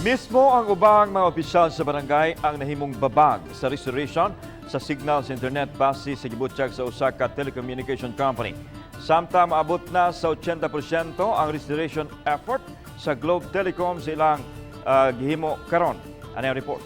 Mismo ang ubang mga opisyal sa barangay ang nahimong babag sa restoration sa signal sa internet base sa gibutsyag sa Osaka Telecommunication Company. Samtang maabot na sa 80% ang restoration effort sa Globe Telecom sa ilang gihimo karon. Ano yung report?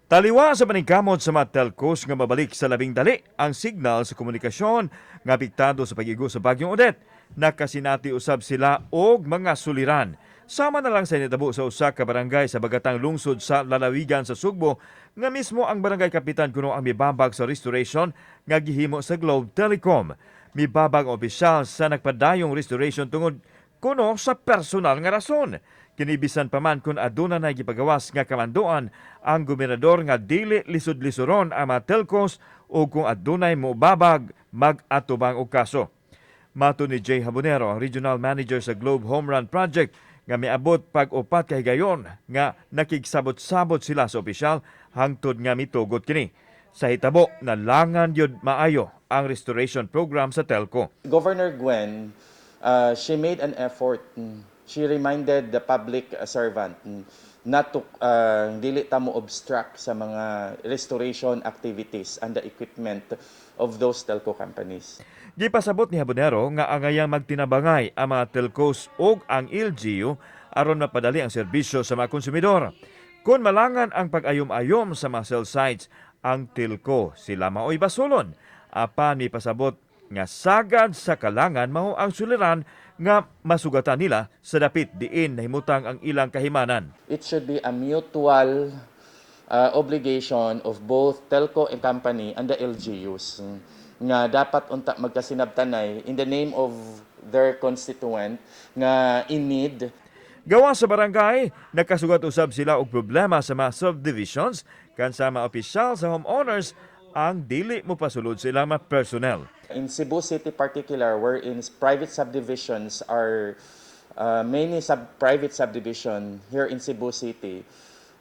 Taliwa sa paningkamot sa mga telcos nga mabalik sa labing dali ang signal sa komunikasyon nga apektado sa pag-igo sa Bagyong Odette. Nakasinati usab sila og mga suliran. Sama na lang sa nitabo sa usa ka barangay sa bagatang lungsod sa lalawigan sa Sugbo nga mismo ang barangay kapitan kuno ang mibabag sa restoration nga gihimo sa Globe Telecom. Mibabag ang opisyal sa nagpadayong restoration tungod kuno sa personal nga rason. Kinibisan pa man kung aduna na gipagawas nga kamanduan ang gobernador nga dili lisod-lisoron ang mga telcos o kung adunay mobabag mag-atubang og kaso. Mato ni Jay Habonero, Regional Manager sa Globe Home Run Project, nga miabot pag-upat kay gayon nga nakigsabot-sabot sila sa opisyal hangtod nga mitugot kini. Sa hitabo, nalangan yun maayo ang restoration program sa telco. Governor Gwen, she made an effort. She reminded the public servant not to dili ta mo obstruct sa mga restoration activities and the equipment of those telco companies. Gipasabot ni Habonero nga angayang magtinabangay ang mga telcos ug ang LGU aron mapadali ang serbisyo sa mga konsumidor. Kung malangan ang pag-ayom-ayom sa mga cell sites, ang telco sila maoy basulon. Apan ni pasabot nga sagad sa kalangan mao ang suliran nga masugatan nila sa dapit diin nahimutang ang ilang kahimanan. It should be a mutual obligation of both telco and company and the LGUs nga dapat unta magkasinabtanay in the name of their constituent nga in need. Gawa sa barangay, nakasugat usab sila og problema sa mga subdivisions kan sa mga opisyal sa homeowners ang dili mo pasulod sila mga personnel. In Cebu City particular, wherein private subdivisions are many private subdivision here in Cebu City,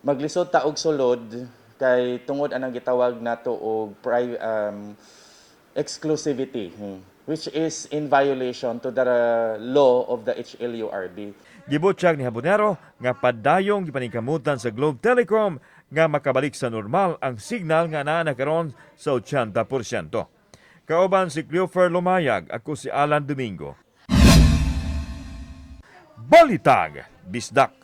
maglisod ta og sulod kay tungod anang gitawag nato og exclusivity, which is in violation to the law of the HLURB. Gibutsyag ni Habonero nga padayong gipaningkamutan sa Globe Telecom nga makabalik sa normal ang signal nga naa karon sa 80%. Kauban si Cleofer Lumayag, ako si Alan Domingo. Balitag, Bisdak.